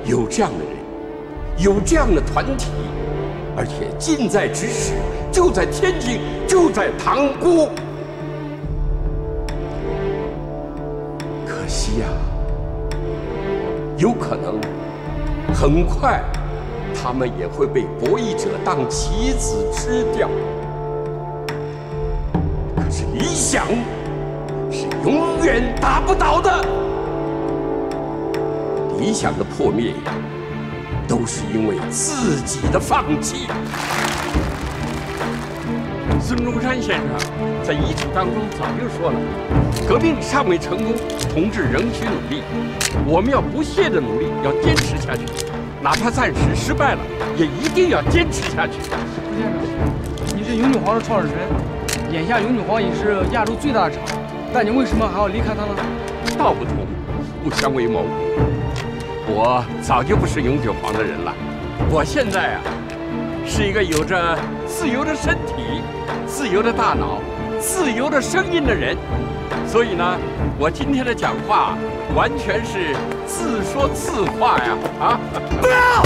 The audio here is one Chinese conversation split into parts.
有这样的人，有这样的团体，而且近在咫尺，就在天津，就在塘沽。可惜呀，有可能很快，他们也会被博弈者当棋子吃掉。可是理想是永远打不倒的。 理想的破灭，都是因为自己的放弃。孙中山先生在遗嘱当中早就说了：“革命尚未成功，同志仍需努力。我们要不懈的努力，要坚持下去，哪怕暂时失败了，也一定要坚持下去。”朱先生，你是永久黄的创始人，眼下永久黄已是亚洲最大的厂，但你为什么还要离开它呢？道不同，不相为谋。 我早就不是永久黄的人了，我现在啊，是一个有着自由的身体、自由的大脑、自由的声音的人，所以呢，我今天的讲话完全是自说自话呀！啊！不要！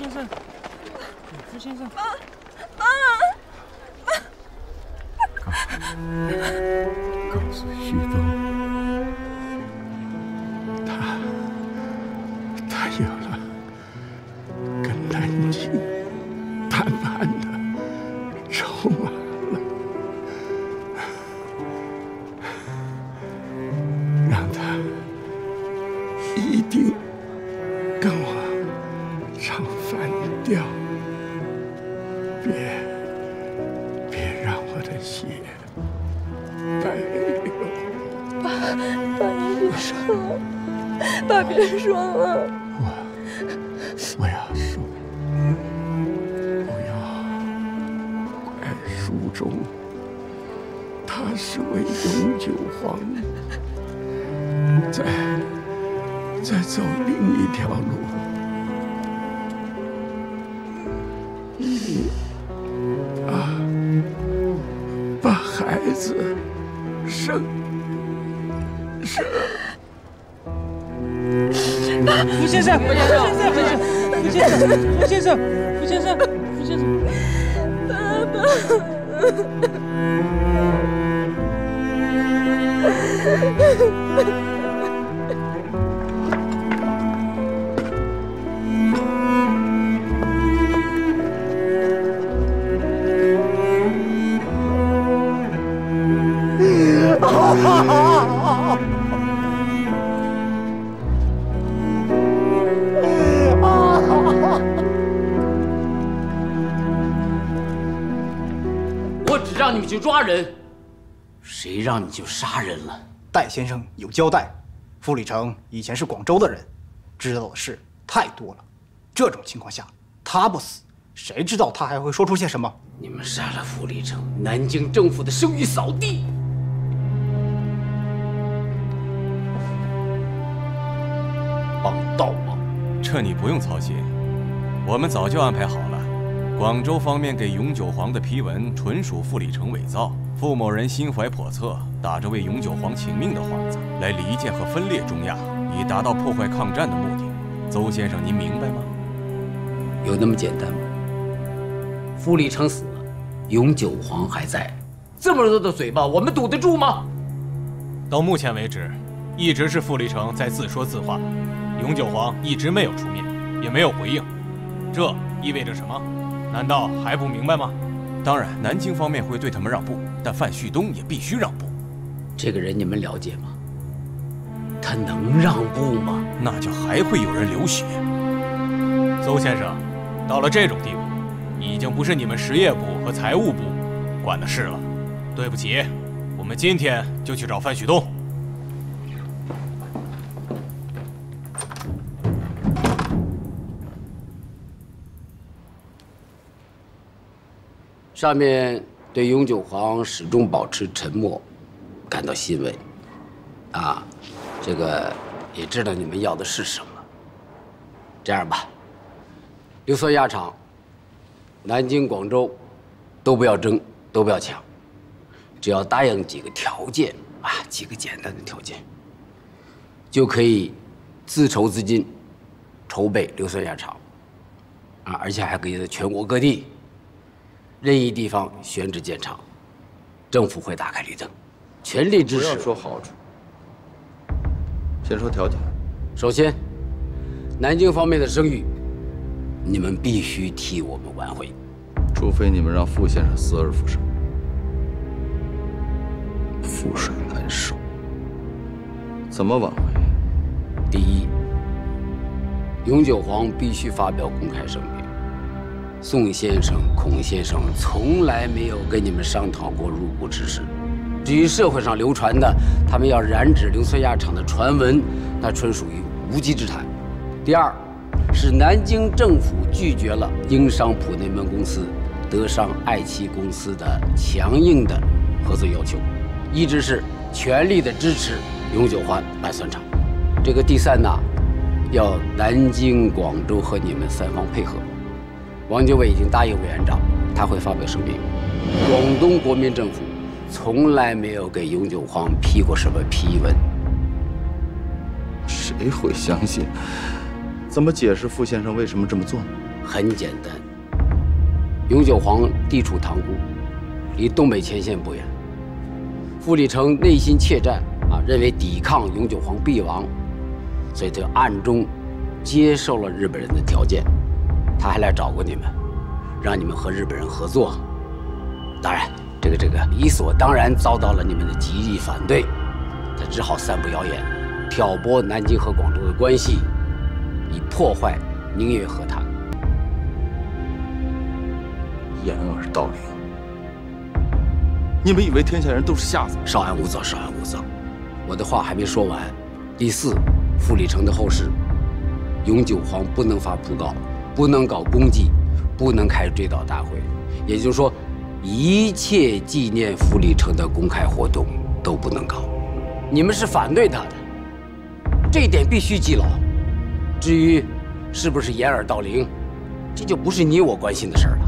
先生，先生，告诉旭东，他有了跟南京谈判的筹码了，让他一定跟我唱反调。 别让我的血白流！爸，你别说了，爸别说了。我要说，不要怪书中，他是为永久黄，在走另一条路。 把孩子生。福先生，福先生，福先生，福先生，福先生，福先生，爸爸。我只让你们去抓人，谁让你去杀人了？戴先生有交代，傅礼成以前是广州的人，知道的事太多了。这种情况下，他不死，谁知道他还会说出些什么？你们杀了傅礼成，南京政府的声誉扫地。 帮倒忙，这你不用操心，我们早就安排好了。广州方面给永久黄的批文纯属傅礼成伪造，傅某人心怀叵测，打着为永久黄请命的幌子来离间和分裂中亚，以达到破坏抗战的目的。邹先生，您明白吗？有那么简单吗？傅礼成死了，永久黄还在，这么多的嘴巴，我们堵得住吗？到目前为止，一直是傅礼成在自说自话。 永久黄一直没有出面，也没有回应，这意味着什么？难道还不明白吗？当然，南京方面会对他们让步，但范旭东也必须让步。这个人你们了解吗？他能让步吗？那就还会有人流血。邹先生，到了这种地步，已经不是你们实业部和财务部管的事了。对不起，我们今天就去找范旭东。 上面对永久黄始终保持沉默感到欣慰，啊，这个也知道你们要的是什么。这样吧，硫酸轧厂，南京、广州都不要争，都不要抢，只要答应几个条件啊，几个简单的条件，就可以自筹资金，筹备硫酸轧厂，啊，而且还可以在全国各地任意地方选址建厂，政府会打开绿灯，全力支持。不要说好处，先说条件。首先，南京方面的声誉，你们必须替我们挽回。除非你们让傅先生死而复生。覆水难收。怎么挽回？第一，永久黄必须发表公开声明。宋先生、孔先生从来没有跟你们商讨过入股之事。至于社会上流传的他们要染指硫酸轧厂的传闻，那纯属于无稽之谈。第二，是南京政府拒绝了英商普内蒙公司、德商爱奇公司的强硬的合作要求，一直是全力的支持永久黄办酸厂。这个第三呢，要南京、广州和你们三方配合。王经纬已经答应委员长，他会发表声明。广东国民政府从来没有给永久黄批过什么批文。谁会相信？怎么解释傅先生为什么这么做呢？很简单，永久黄地处塘沽，离东北前线不远。傅立成内心怯战啊，认为抵抗永久黄必亡，所以就暗中接受了日本人的条件。他还来找过你们，让你们和日本人合作。当然，这个理所当然遭到了你们的极力反对，他只好散布谣言，挑拨南京和广州的关系，以破坏宁粤和谈。掩耳盗铃！你们以为天下人都是瞎子？稍安勿躁，稍安勿躁。我的话还没说完。第四，傅立成的后事，永久黄不能发讣告，不能搞公祭，不能开追悼大会。也就是说，一切纪念傅立成的公开活动都不能搞。你们是反对他的，这一点必须记牢。至于是不是掩耳盗铃，这就不是你我关心的事儿了。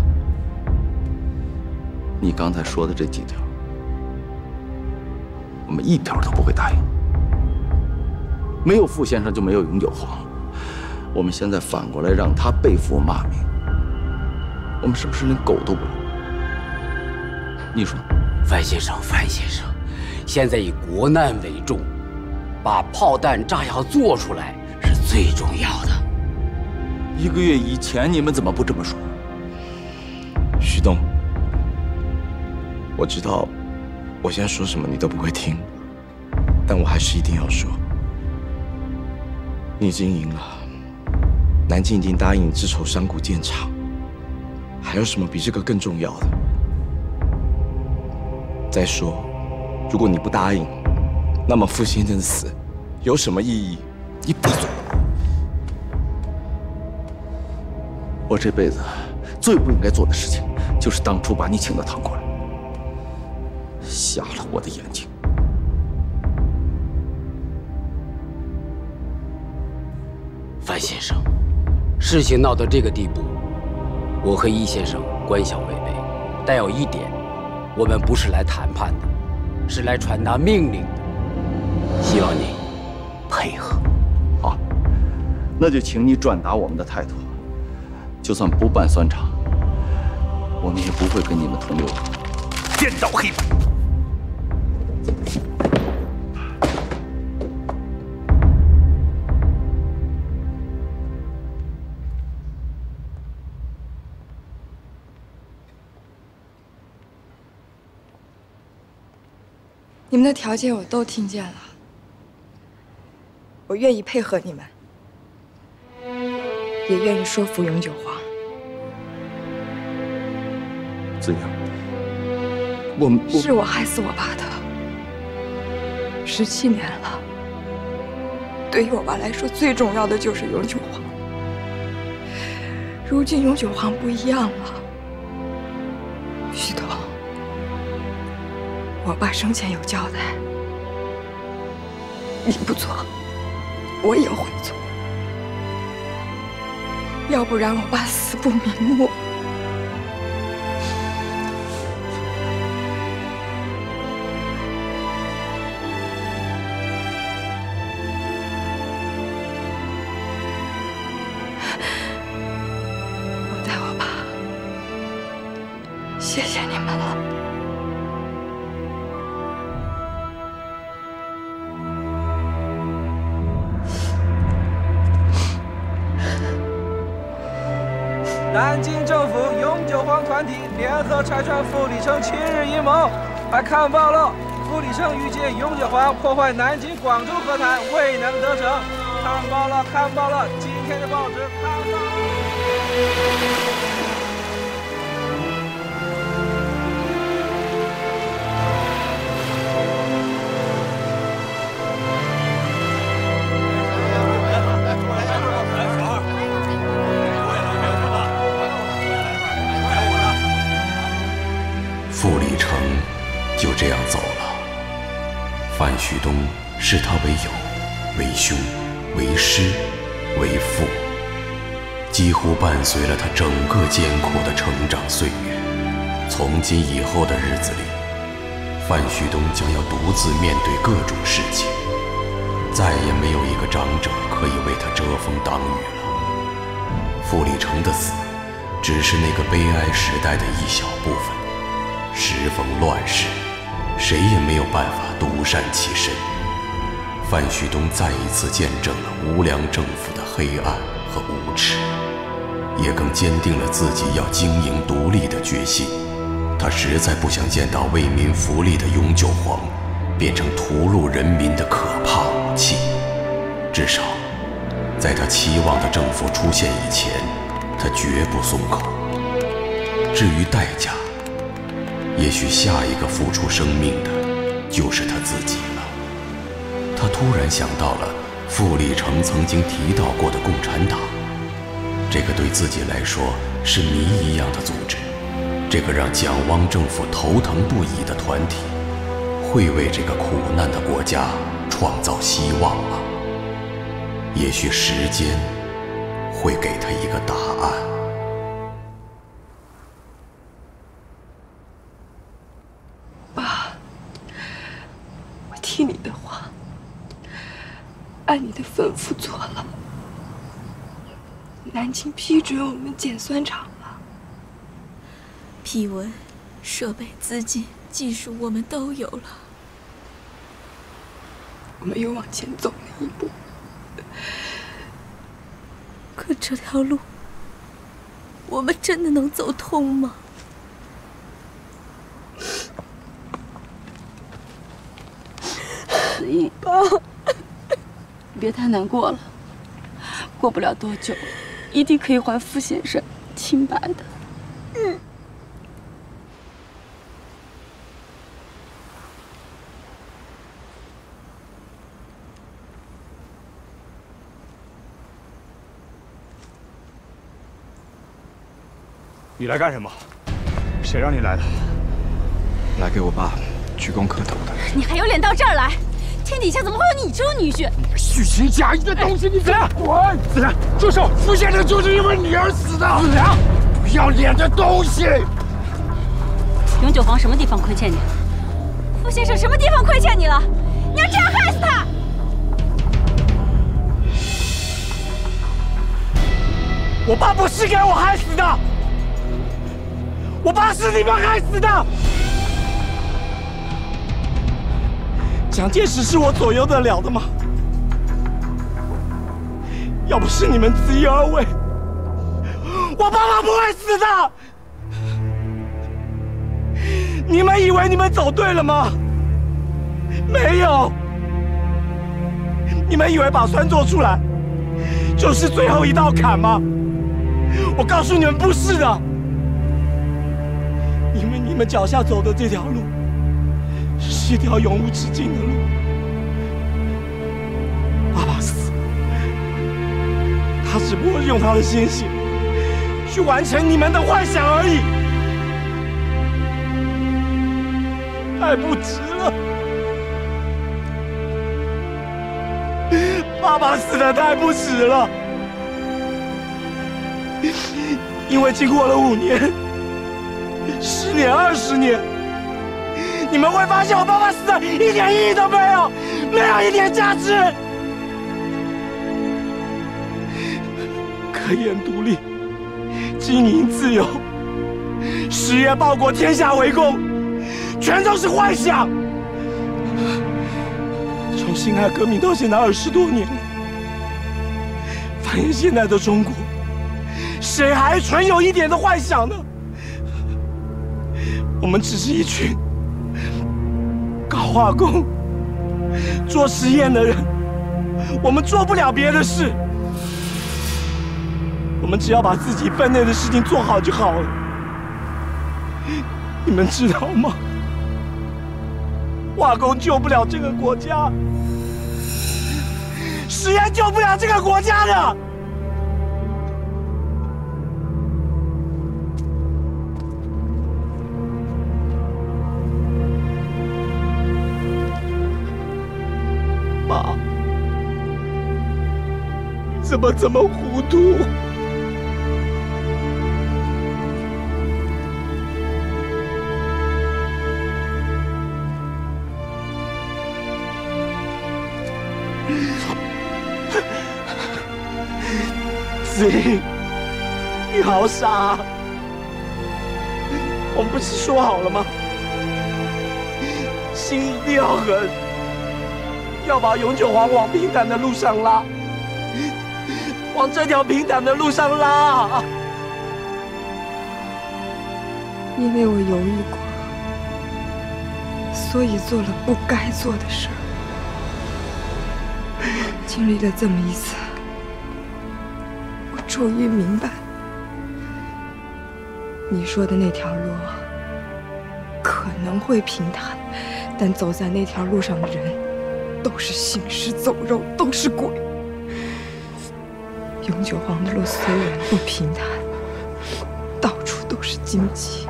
你刚才说的这几条，我们一条都不会答应。没有傅先生就没有永久黄，我们现在反过来让他背负骂名，我们是不是连狗都不如？你说，范先生，现在以国难为重，把炮弹炸药做出来是最重要的。1个月以前你们怎么不这么说？徐东，我知道我现在说什么你都不会听，但我还是一定要说，你已经赢了，南京已经答应自筹商股建厂，还有什么比这个更重要的？再说，如果你不答应，那么傅先生的死有什么意义？你闭嘴！我这辈子最不应该做的事情，就是当初把你请到塘沽来，瞎了我的眼睛。范先生，事情闹到这个地步，我和易先生关小违背，但有一点，我们不是来谈判的，是来传达命令的。希望你配合。好，那就请你转达我们的态度。就算不办酸厂，我们也不会跟你们同流合污，颠倒黑白。你们的条件我都听见了，我愿意配合你们，也愿意说服永久黄。子阳，是我害死我爸的，17年了。对于我爸来说，最重要的就是永久黄。如今永久黄不一样了，徐东。我爸生前有交代，你不做，我也会做。要不然我爸死不瞑目。我带我爸，谢谢你们了。 南京政府永久黄团体联合拆穿傅里城亲日阴谋，还看报了傅里城欲借永久黄破坏南京广州和谈，未能得逞。看报了，看报了，今天的报纸看报了。 傅里城就这样走了。范旭东视他为友、为兄、为师、为父，几乎伴随了他整个艰苦的成长岁月。从今以后的日子里，范旭东将要独自面对各种事情，再也没有一个长者可以为他遮风挡雨了。傅里城的死，只是那个悲哀时代的一小部分。 时逢乱世，谁也没有办法独善其身。范旭东再一次见证了无良政府的黑暗和无耻，也更坚定了自己要经营独立的决心。他实在不想见到为民福利的永久黄变成屠戮人民的可怕武器。至少，在他期望的政府出现以前，他绝不松口。至于代价， 也许下一个付出生命的，就是他自己了。他突然想到了傅里城曾经提到过的共产党，这个对自己来说是谜一样的组织，这个让蒋汪政府头疼不已的团体，会为这个苦难的国家创造希望吗？也许时间会给他一个答案。 听你的话，按你的吩咐做了。南京批准我们建酸厂了，批文、设备、资金、技术我们都有了。我们又往前走了一步，可这条路，我们真的能走通吗？ 子毅，爸，你别太难过了。过不了多久，一定可以还傅先生清白的。你来干什么？谁让你来的？来给我爸鞠躬磕头的。你还有脸到这儿来？天底下怎么会有你这种女婿？你个虚情假意的东西！你给我滚！子良，住手！傅先生就是因为你而死的！子良，不要脸的东西！永久黄什么地方亏欠你？傅先生什么地方亏欠你了？你要这样害死他！我爸不是给我害死的，我爸是你们害死的。蒋介石是我左右得了的吗？要不是你们自意而为，我爸爸不会死的。你们以为你们走对了吗？没有。你们以为把酸做出来就是最后一道坎吗？我告诉你们，不是的。因为你们脚下走的这条路，是一条永无止境的路。爸爸死，他只不过用他的鲜血去完成你们的幻想而已，太不值了。爸爸死得太不值了。因为经过了5年、10年、20年，你们会发现我爸爸死的一点意义都没有，没有一点价值。科研独立，经营自由，事业报国，天下为公，全都是幻想。从辛亥革命到现在20多年了，反映现在的中国，谁还存有一点的幻想呢？我们只是一群搞化工、做实验的人，我们做不了别的事，我们只要把自己分内的事情做好就好了。你们知道吗？化工救不了这个国家，实验救不了这个国家的。妈，怎么这么糊涂？子英，你好傻啊！我们不是说好了吗？心一定要狠，要把永久皇往平坦的路上拉，往这条平坦的路上拉。因为我犹豫过，所以做了不该做的事儿。经历了这么一次，我终于明白，你说的那条路可能会平坦，但走在那条路上的人都是行尸走肉，都是鬼。永久皇的路虽然不平坦，到处都是荆棘，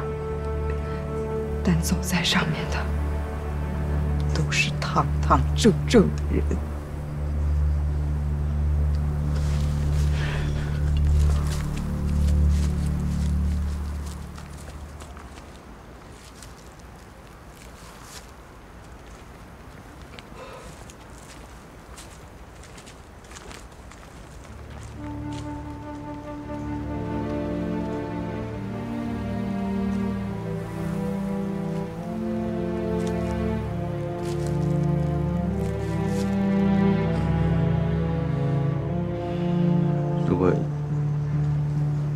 但走在上面的都是堂堂正正的人。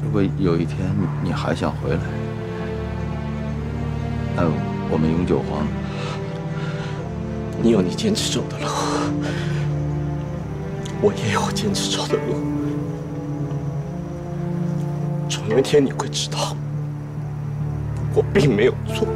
如果有一天你还想回来，那我们永久皇，你有你坚持走的路，我也有我坚持走的路。总有一天你会知道，我并没有错。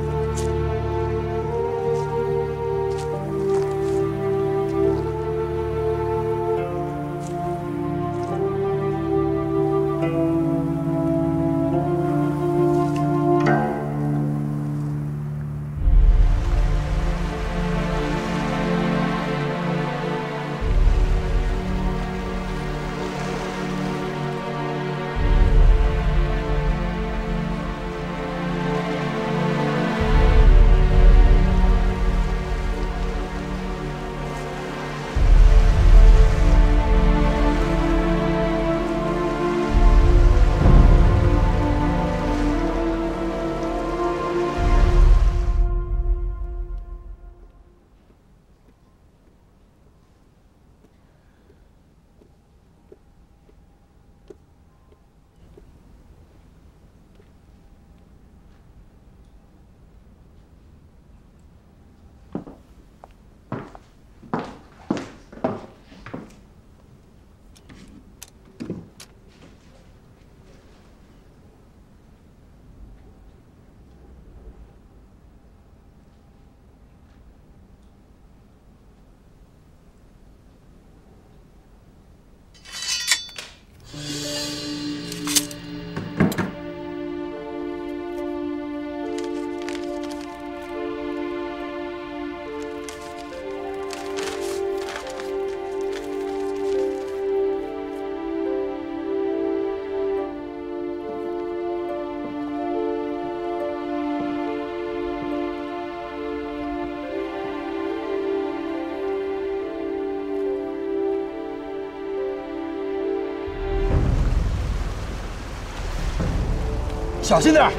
小心点儿。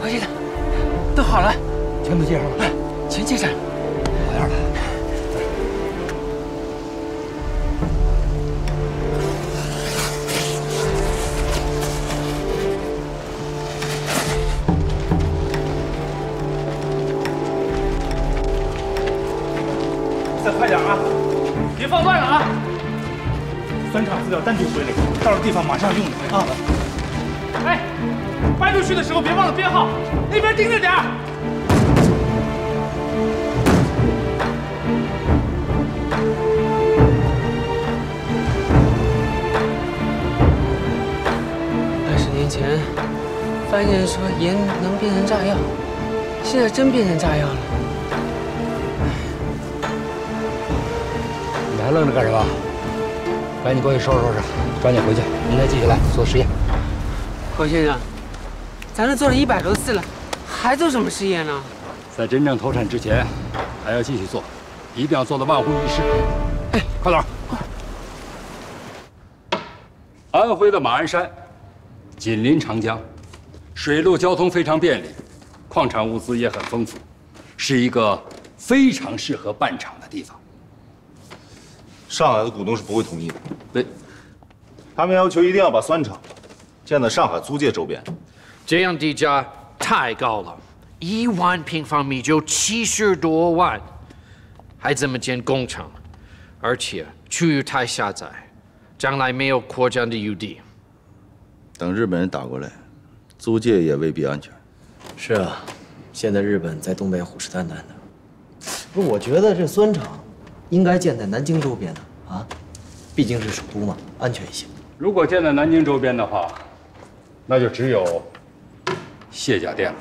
回去的，都好了，全都接上了，全接上了，好样的。 再快点啊！别放乱了啊！酸场资料单独归类，到了地方马上用的啊！哎，搬出去的时候别忘了编号，那边盯着点儿。20年前，发现说盐能变成炸药，现在真变成炸药了。 你还愣着干什么？赶紧过去收拾收拾，抓紧回去，明天继续来做实验。侯先生，咱都做了100多次了，还做什么实验呢？在真正投产之前，还要继续做，一定要做到万无一失。哎，快点！安徽的马鞍山，紧邻长江，水陆交通非常便利，矿产物资也很丰富，是一个非常适合办厂的地方。 上海的股东是不会同意的。对，他们要求一定要把酸厂建在上海租界周边。这样地价太高了，1万平方米就70多万，还怎么建工厂？而且区域太狭窄，将来没有扩张的余地。等日本人打过来，租界也未必安全。是啊，现在日本在东北虎视眈眈的。不是，我觉得这酸厂。 应该建在南京周边的啊，毕竟是首都嘛，安全一些。如果建在南京周边的话，那就只有卸甲店了。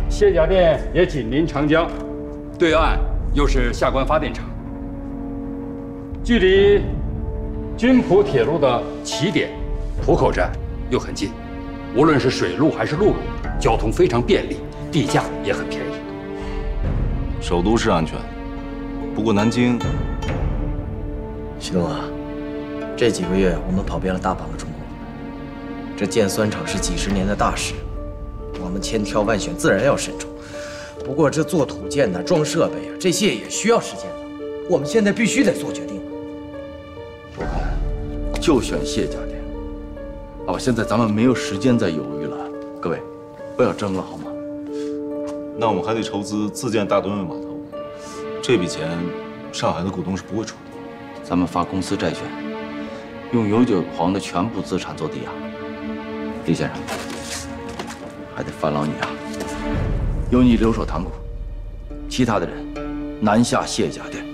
卸甲店也紧邻长江，对岸又是下关发电厂，距离军浦铁路的起点浦口站又很近，无论是水路还是陆路，交通非常便利，地价也很便宜。首都是安全。 不过南京，徐东啊，这几个月我们跑遍了大半个中国，这建酸厂是几十年的大事，我们千挑万选，自然要慎重。不过这做土建呐、装设备啊，这些也需要时间的。我们现在必须得做决定。我看就选卸甲店。哦，现在咱们没有时间再犹豫了，各位，不要争了好吗？那我们还得筹资自建大吨位码头。 这笔钱，上海的股东是不会出的。咱们发公司债券，用永久黄的全部资产做抵押。李先生，还得烦劳你啊，由你留守塘沽，其他的人南下卸甲店。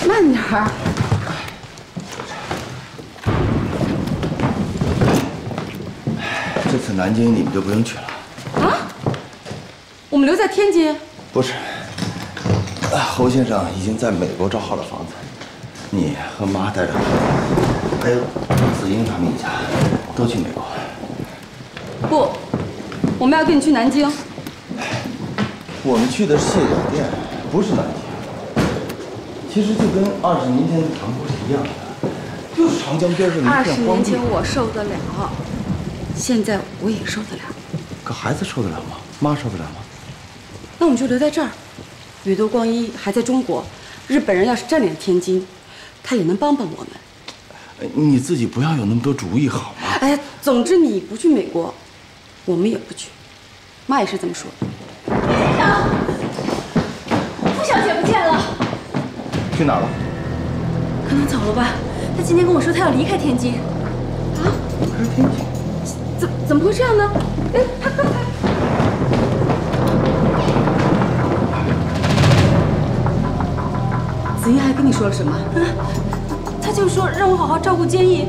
慢点儿。这次南京你们就不用去了。啊？我们留在天津？不是，侯先生已经在美国找好了房子，你和妈带着，还有子英他们一家都去美国。不，我们要跟你去南京。我们去的是卸甲店，不是南京。其实就跟20年前的塘沽是一样的，就是长江边上的一片20荒地。年前我受得了，现在我也受得了。可孩子受得了吗？妈受得了吗？那我们就留在这儿。宇多光一还在中国，日本人要是占领天津，他也能帮帮我们。你自己不要有那么多主意好吗？哎，总之你不去美国，我们也不去。妈也是这么说的。队长，傅小姐不见了。去哪儿了？可能走了吧。她今天跟我说她要离开天津。啊？离开天津？怎么会这样呢？哎，她刚才。子英还跟你说了什么？他就说让我好好照顾坚毅，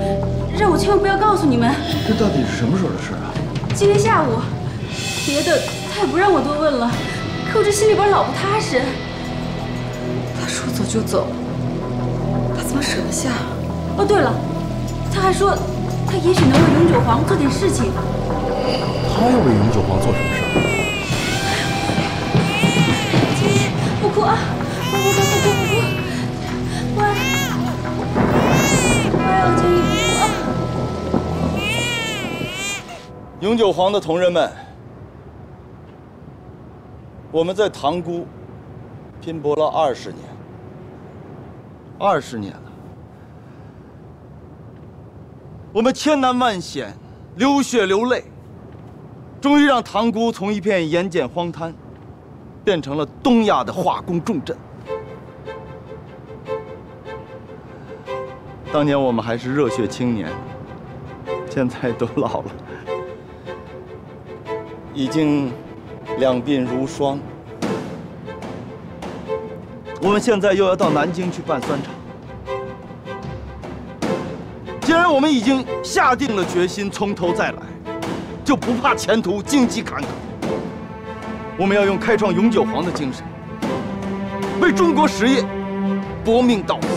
让我千万不要告诉你们。这到底是什么时候的事啊？今天下午，别的他也不让我多问了，可我这心里边老不踏实。他说走就走，他怎么舍得下？哦，对了，他还说他也许能为永久皇做点事情。他要为永久皇做什么事？坚毅，不哭啊！不哭！乖。永久皇的同仁们，我们在塘沽拼搏了20年，20年了，我们千难万险，流血流泪，终于让塘沽从一片盐碱荒滩，变成了东亚的化工重镇。当年我们还是热血青年，现在都老了，已经两鬓如霜。我们现在又要到南京去办酸厂。既然我们已经下定了决心从头再来，就不怕前途荆棘坎坷。我们要用开创永久皇的精神，为中国实业搏命到死。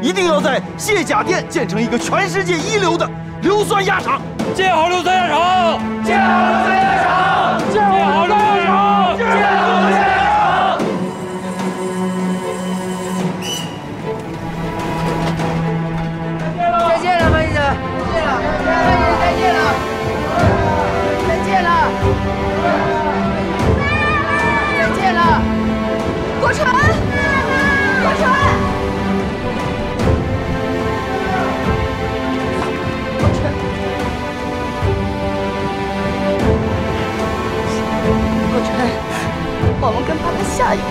一定要在卸甲店建成一个全世界一流的硫酸轧厂！建好硫酸轧厂！建好硫酸轧厂！建好硫酸轧厂！建好硫酸轧厂！再见了，范医生！再见了！再见了！再见了！国纯，国纯。国纯，我们跟爸爸下一个。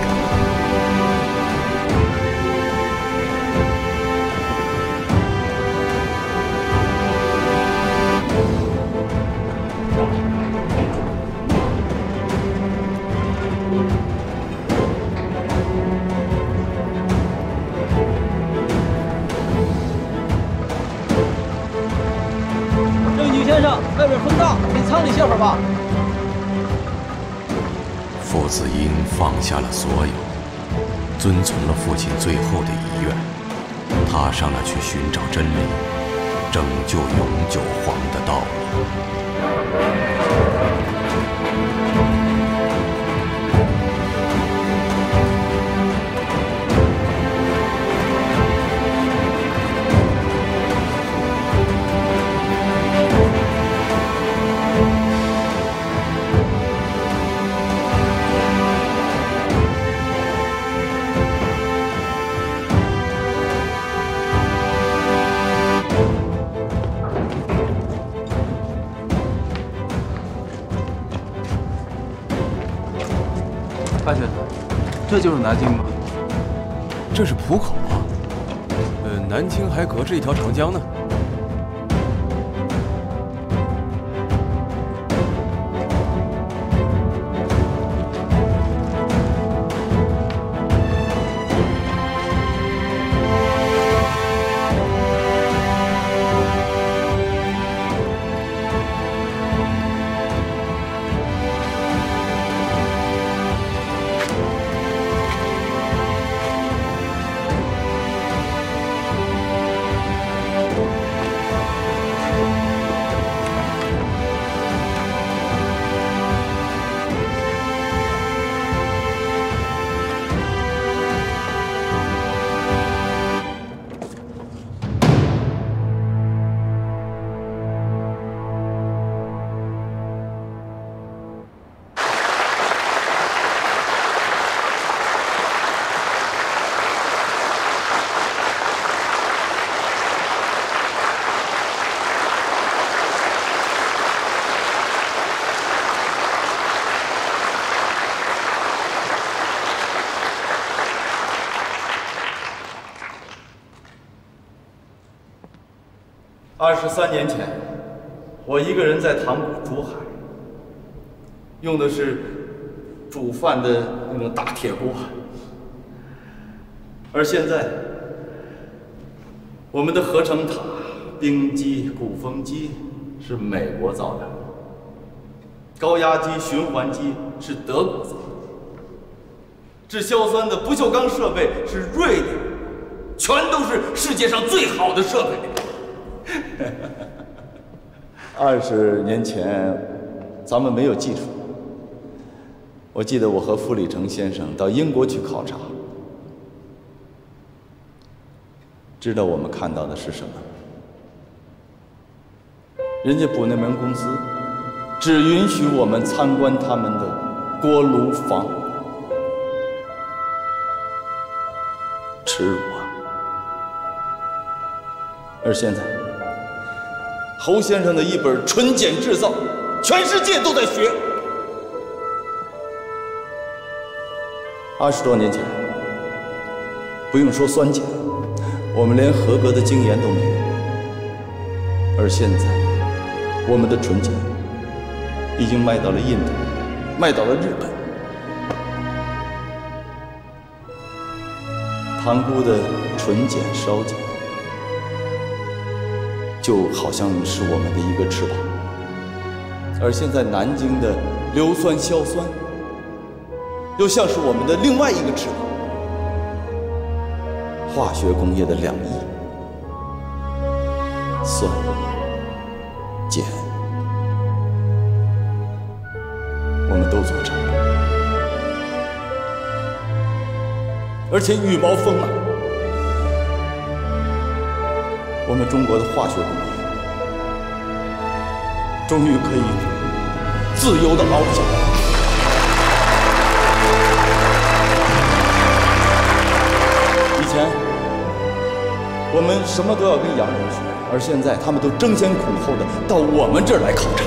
正经先生，外边风大，回舱里歇会儿吧。傅子英放下了所有，遵从了父亲最后的遗愿，踏上了去寻找真理、拯救永久皇的道路。范先生，这就是南京吗？这是浦口啊。南京还隔着一条长江呢。23年前，我一个人在塘沽煮海，用的是煮饭的那种大铁锅。而现在，我们的合成塔、冰机、鼓风机是美国造的，高压机、循环机是德国造的，制硝酸的不锈钢设备是瑞典，全都是世界上最好的设备。20年前，咱们没有技术。我记得我和傅立成先生到英国去考察，知道我们看到的是什么？人家普内门公司只允许我们参观他们的锅炉房，耻辱啊！而现在，侯先生的一本《纯碱制造》，全世界都在学。20多年前，不用说酸碱，我们连合格的精盐都没有。而现在，我们的纯碱已经卖到了印度，卖到了日本。塘沽的纯碱烧碱，就好像是我们的一个翅膀，而现在南京的硫酸硝酸，又像是我们的另外一个翅膀。化学工业的两翼，酸、碱，我们都做成了，而且羽毛丰满。我们中国的化学工业终于可以自由地翱翔。以前我们什么都要跟洋人学，而现在他们都争先恐后的到我们这儿来考察。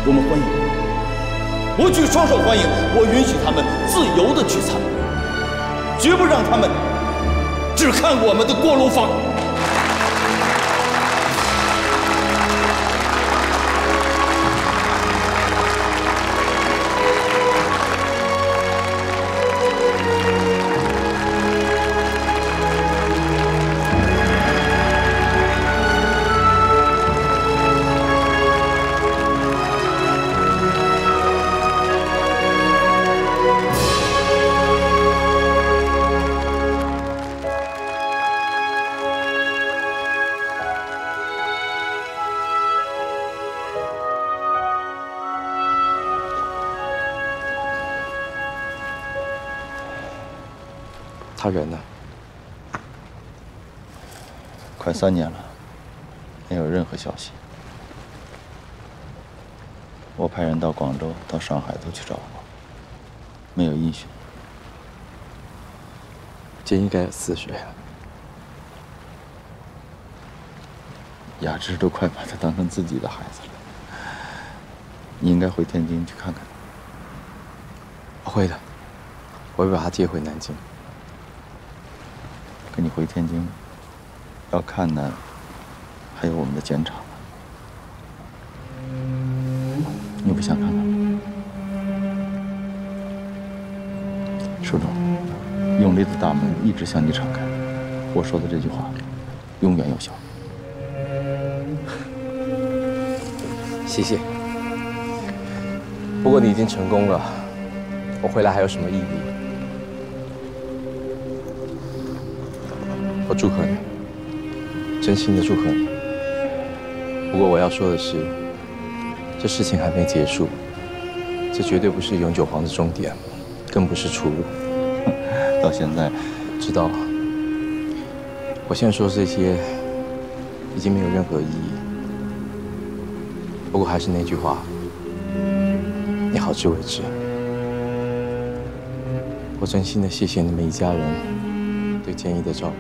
我们欢迎，我举双手欢迎，我允许他们自由地去参观，绝不让他们只看我们的锅炉房。他人呢？快3年了，没有任何消息。我派人到广州、到上海都去找过，没有音讯。真应该有4岁了。雅芝都快把他当成自己的孩子了。你应该回天津去看看。我会的，我会把他接回南京。跟你回天津要看的还有我们的碱厂呢，你不想看看吗？舒总，永利的大门一直向你敞开，我说的这句话永远有效。谢谢。不过你已经成功了，我回来还有什么意义？我祝贺你，真心的祝贺你。不过我要说的是，这事情还没结束，这绝对不是永久黄的终点，更不是出路。到现在，知道。我现在说这些，已经没有任何意义。不过还是那句话，你好自为之。我真心的谢谢你们一家人对建议的照顾。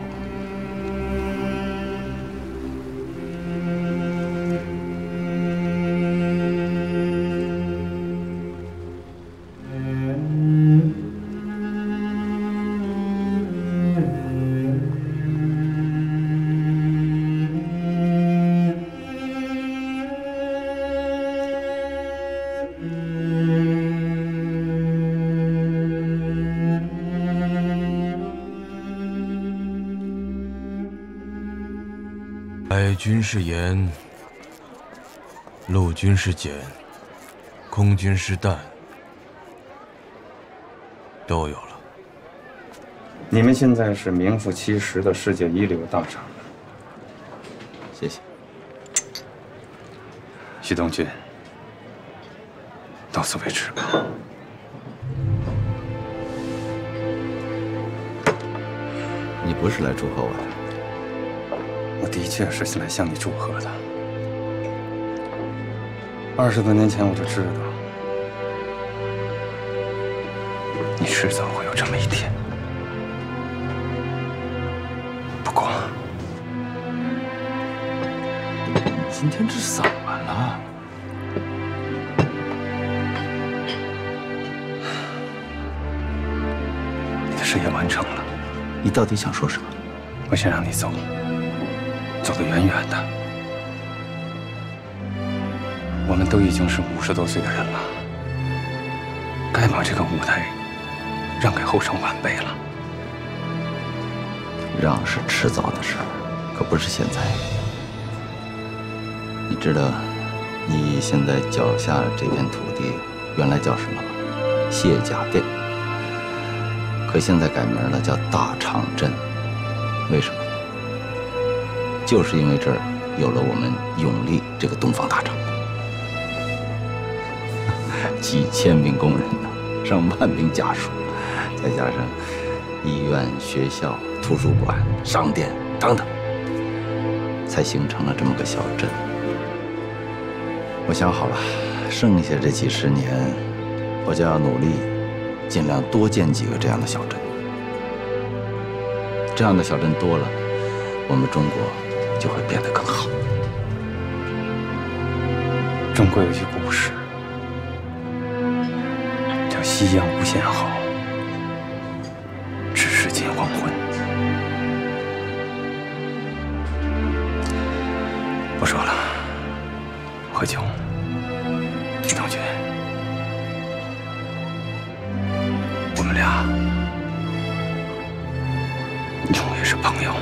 海军是盐，陆军是碱，空军是氮，都有了。你们现在是名副其实的世界一流大厂。谢谢。徐东军，到此为止吧。你不是来祝贺我的？我的确是来向你祝贺的。20多年前我就知道，你迟早会有这么一天。不过，今天这怎么了？你的事业完成了，你到底想说什么？我想让你走，走得远远的。我们都已经是50多岁的人了，该把这个舞台让给后生晚辈了。让是迟早的事儿，可不是现在。你知道，你现在脚下这片土地原来叫什么吗？卸甲店。可现在改名了，叫大厂镇。为什么？就是因为这儿有了我们永利这个东方大厂。几千名工人呢，上万名家属，再加上医院、学校、图书馆、商店等等，才形成了这么个小镇。我想好了，剩下这几十年，我就要努力，尽量多建几个这样的小镇。这样的小镇多了，我们中国就会变得更好。中国有句古诗，叫“夕阳无限好，只是近黄昏”。不说了，喝酒。李同学，我们俩永远是朋友。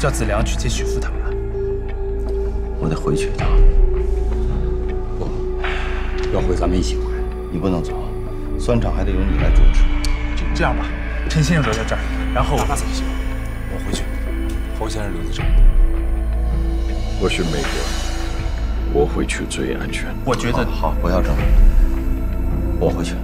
叫子良去接许父他们了。我得回去一趟。不，要回咱们一起回。你不能走，酸厂还得由你来主持。这样吧，陈先生留在这儿，然后那怎么行？我回去，侯先生留在这儿。我是美国人，我回去最安全。我觉得好，不要争，我回去。